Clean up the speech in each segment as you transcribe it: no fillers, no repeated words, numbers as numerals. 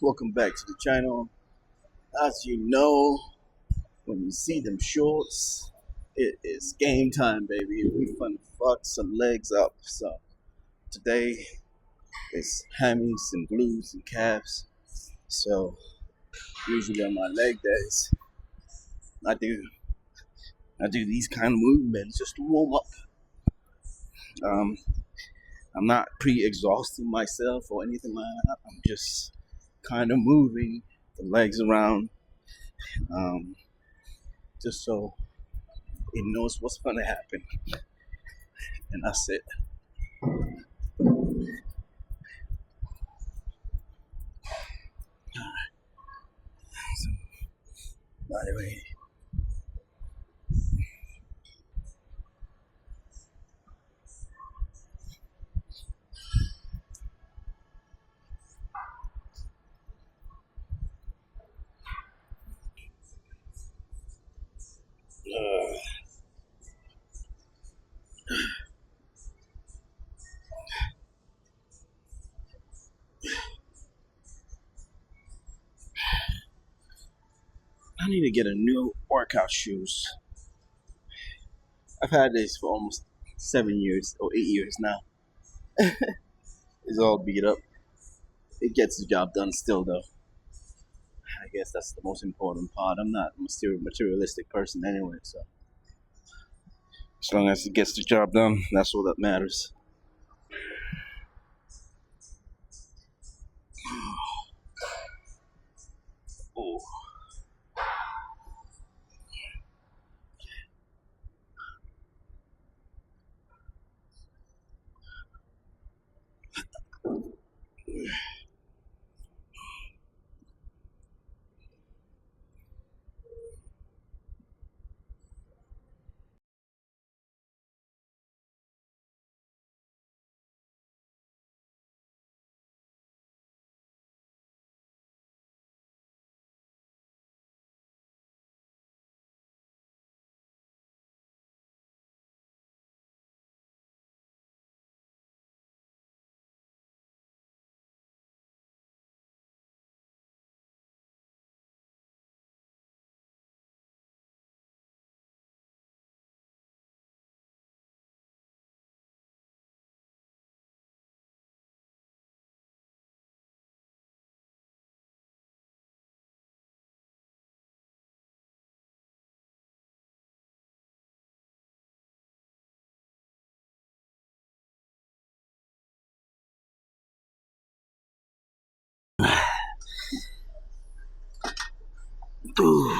Welcome back to the channel. As you know, when you see them shorts, it is game time, baby. We fun fuck some legs up. So today is hammies and glutes and calves. So usually on my leg days, I do these kind of movements just to warm up. Um, I'm not pre-exhausting myself or anything like that. I'm just kind of moving the legs around, um, just so it knows what's gonna happen, and that's it. So, by the way, I need to get a new workout shoes. I've had this for almost 7 years or 8 years now. It's all beat up. It gets the job done still, though. I guess that's the most important part. I'm not a materialistic person anyway, so as long as it gets the job done, that's all that matters. Oh. Ooh.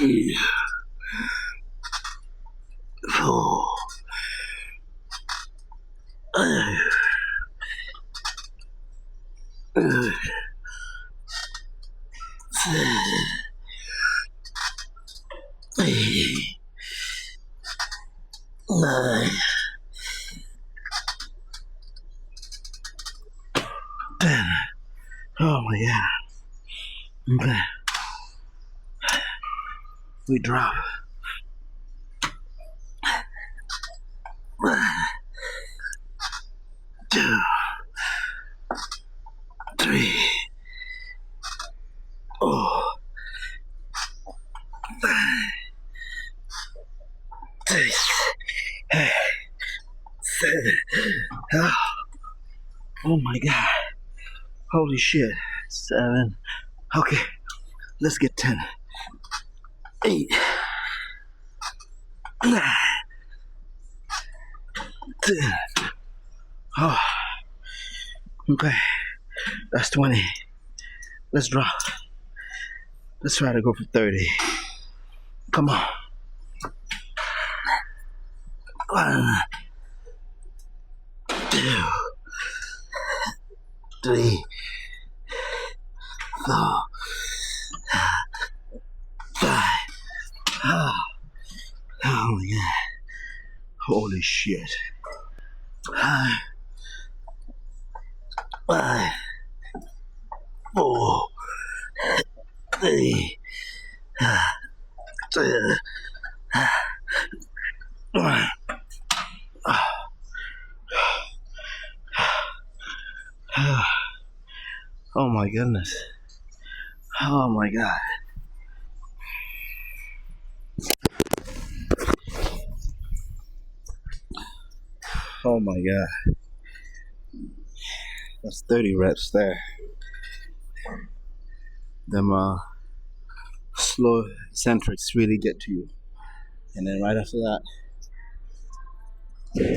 Yeah. Oh. Nine, 10. Oh my god. Okay. We drop. 1, 2, 3. Oh. 5, 6, 7. Oh, oh my god. Holy shit. 7. Okay. Let's get 10. 8. 9. 10. Oh. Okay. That's 20. Let's drop. Let's try to go for 30. Come on. 1, 2, 3, 4, 5. Oh, oh my god. Holy shit. 5, 4, 3, 2, 1. my goodness. Oh my god. Oh my god. That's 30 reps there. Them slow eccentrics really get to you. And then right after that,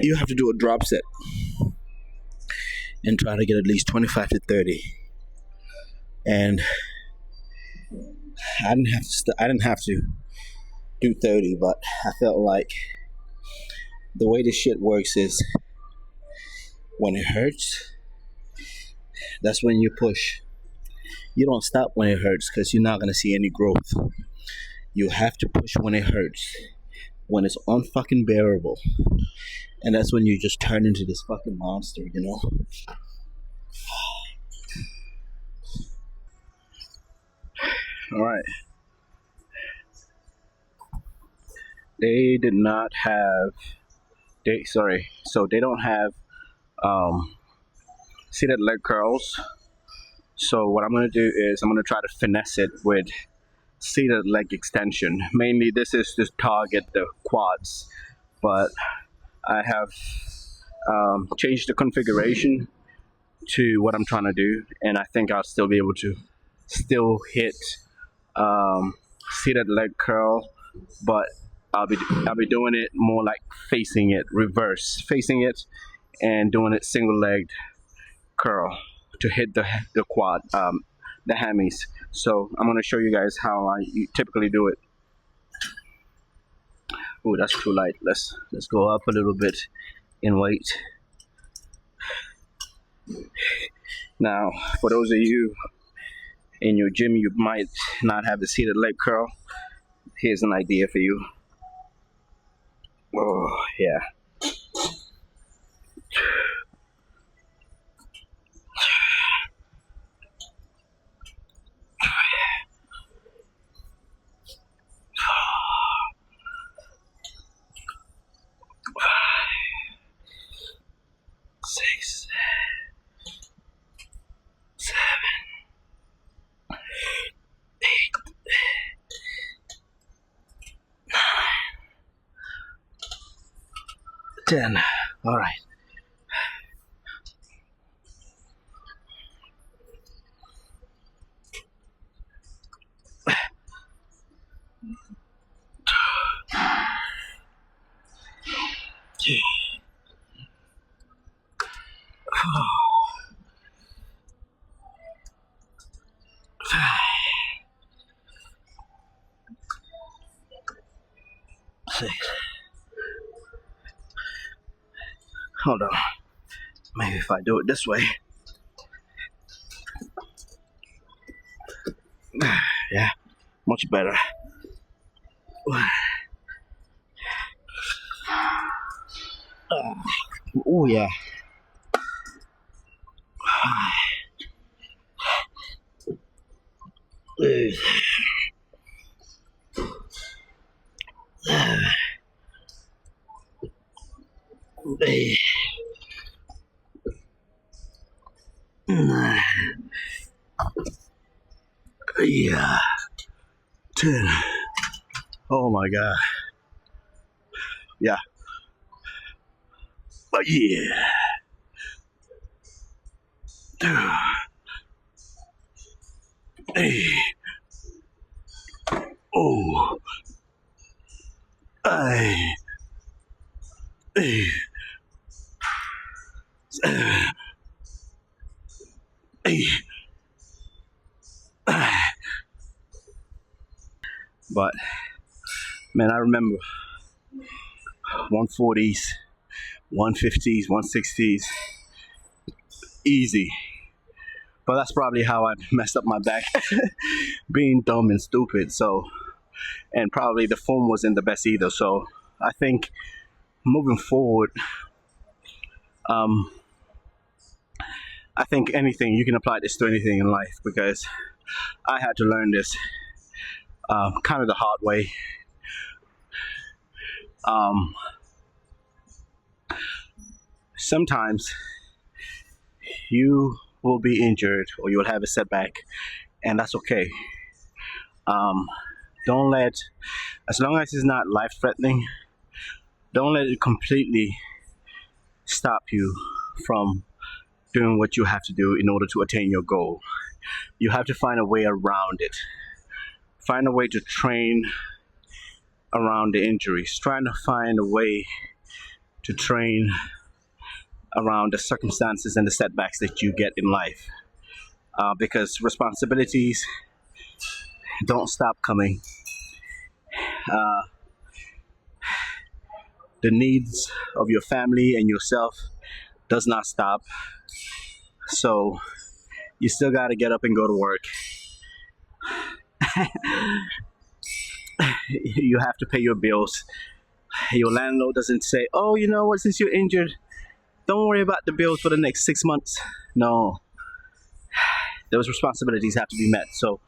you have to do a drop set and try to get at least 25 to 30. And I didn't have to do 30, but I felt like the way this shit works is when it hurts, that's when you push. You don't stop when it hurts because you're not gonna see any growth. You have to push when it hurts, when it's unfucking bearable, and that's when you just turn into this fucking monster, you know. All right. They did not have. So they don't have seated leg curls. So what I'm gonna do is I'm gonna try to finesse it with seated leg extension. Mainly this is to target the quads, but I have changed the configuration to what I'm trying to do, and I think I'll still be able to still hit seated leg curl, but I'll be doing it more like facing it, reverse facing it, and doing it single legged curl to hit the quad, the hammies. So I'm gonna show you guys how I typically do it. Oh, that's too light. Let's go up a little bit in weight. Now, for those of you in your gym, you might not have the seated leg curl. Here's an idea for you. Oh, yeah. Six, 7, 8, 10. All right. Six. Hold on. Maybe if I do it this way. Yeah, much better. Oh yeah. Yeah. 10. Oh my god. Yeah. Oh yeah. 2. 8. Oh. 8. 8. 7. 8. But man, I remember 140s, 150s, 160s, easy. But that's probably how I messed up my back, being dumb and stupid. So, and probably the form wasn't the best either. So I think moving forward, I think anything, you can apply this to anything in life, because I had to learn this kind of the hard way. Sometimes you will be injured or you'll have a setback, and that's okay. Um, don't let, as long as it's not life threatening, don't let it completely stop you from doing what you have to do in order to attain your goal. You have to find a way around it. Find a way to train around the injuries. Trying to find a way to train around the circumstances and the setbacks that you get in life. Because responsibilities don't stop coming. Uh, the needs of your family and yourself does not stop. So you still got to get up and go to work. You have to pay your bills. Your landlord doesn't say, oh, you know what, since you're injured, don't worry about the bills for the next 6 months. No, those responsibilities have to be met. So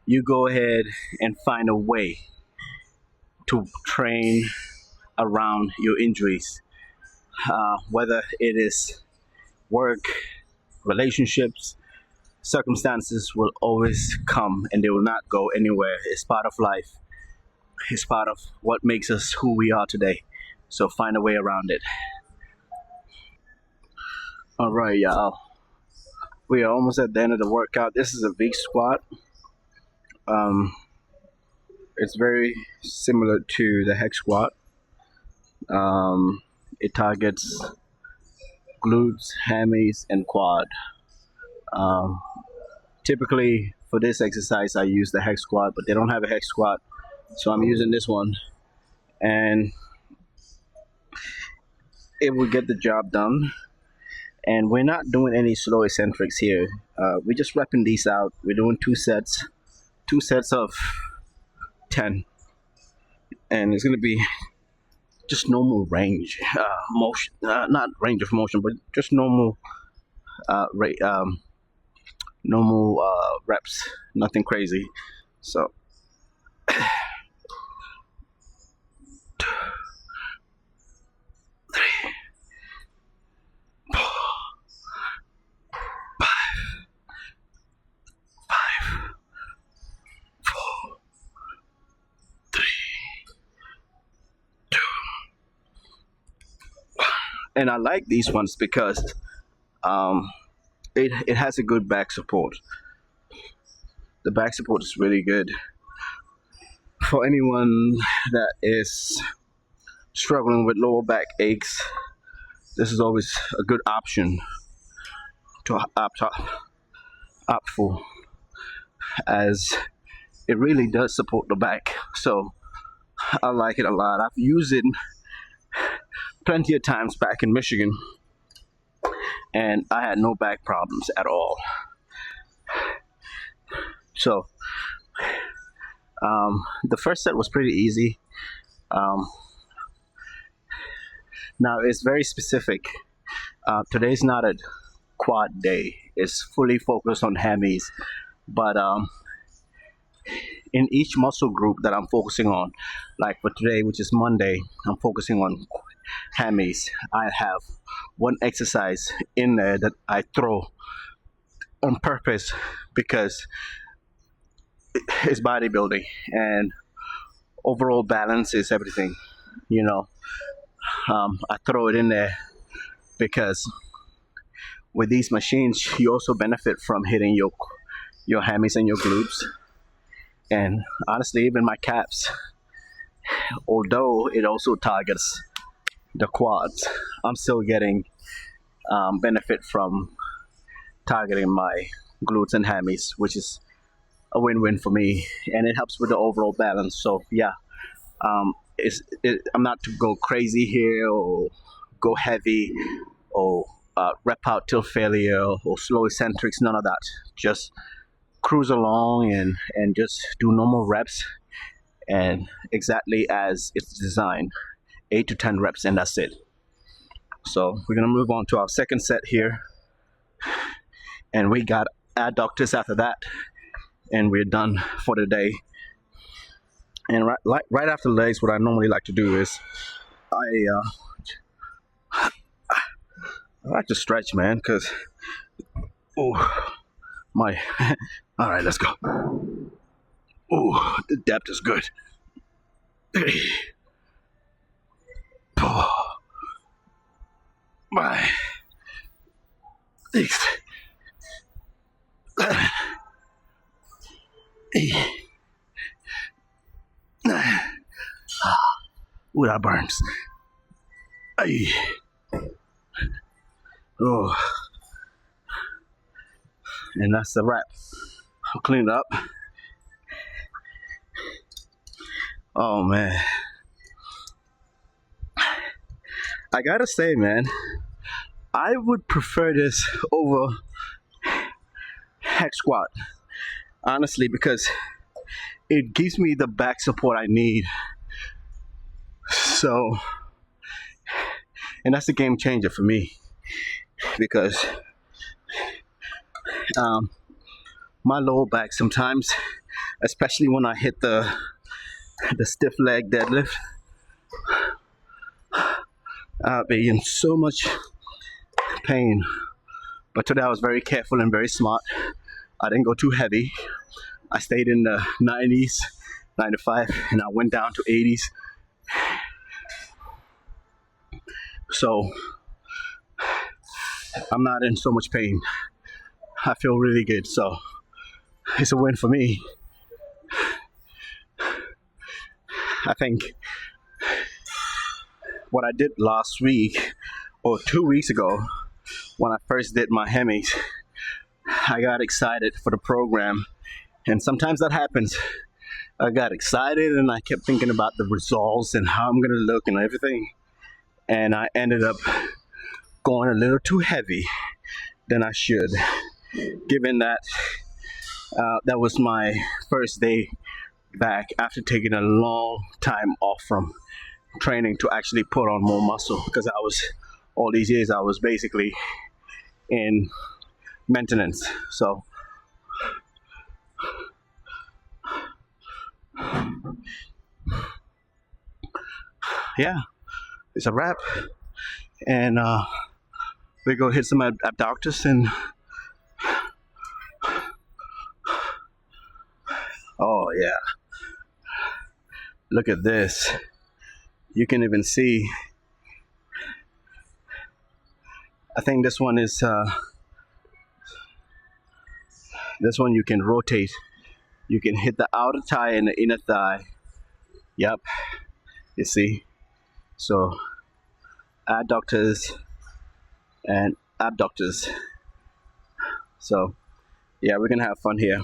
you go ahead and find a way to train around your injuries, whether it is work, relationships. Circumstances will always come and they will not go anywhere. It's part of life. It's part of what makes us who we are today. So find a way around it. All right, y'all. We are almost at the end of the workout. This is a big squat. It's very similar to the hex squat. It targets glutes, hammies, and quad. Typically for this exercise I use the hex squat, but they don't have a hex squat, so I'm using this one, and it will get the job done. And we're not doing any slow eccentrics here. We're just repping these out. We're doing two sets of 10, and it's going to be just normal range motion, not range of motion, but just normal reps, nothing crazy. So and I like these ones because it has a good back support. The back support is really good for anyone that is struggling with lower back aches. This is always a good option to opt for, as it really does support the back. So I like it a lot. I've used it plenty of times back in Michigan, and I had no back problems at all. So the first set was pretty easy. Now it's very specific. Today's not a quad day. It's fully focused on hammies, but in each muscle group that I'm focusing on, like for today, which is Monday, I'm focusing on hammies. I have one exercise in there that I throw on purpose because it's bodybuilding and overall balance is everything, you know. I throw it in there because with these machines you also benefit from hitting your hammies and your glutes, and honestly even my calves, although it also targets the quads. I'm still getting benefit from targeting my glutes and hammies, which is a win-win for me, and it helps with the overall balance. So yeah, I'm not to go crazy here or go heavy or rep out till failure or slow eccentrics, none of that. Just cruise along and just do normal reps, and exactly as it's designed, 8 to 10 reps, and that's it. So we're gonna move on to our second set here, and we got adductors after that, and we're done for the day. And right after legs, what I normally like to do is I like to stretch, man, because Oh, my. All right, let's go. Oh, the depth is good. Oh, my. Ooh, that burns. Oh, and that's the wrap. I'll clean it up. Oh man, I gotta say, man, I would prefer this over hex squat, honestly, because it gives me the back support I need. So, and that's a game changer for me because my lower back sometimes, especially when I hit the stiff leg deadlift, I'll be in so much pain. But today I was very careful and very smart. I didn't go too heavy. I stayed in the 90s, 95, and I went down to 80s. So I'm not in so much pain. I feel really good. So it's a win for me. I think what I did last week or 2 weeks ago when I first did my hemis, I got excited for the program. And sometimes that happens. I got excited and I kept thinking about the results and how I'm going to look and everything. And I ended up going a little too heavy than I should, given that that was my first day back after taking a long time off from training to actually put on more muscle, because all these years I was basically in maintenance. So yeah, it's a wrap, and we go hit some abductors and oh yeah, look at this. You can even see, I think this one is this one you can rotate. You can hit the outer thigh and the inner thigh. Yep, you see. So adductors and abductors. So yeah, we're gonna have fun here.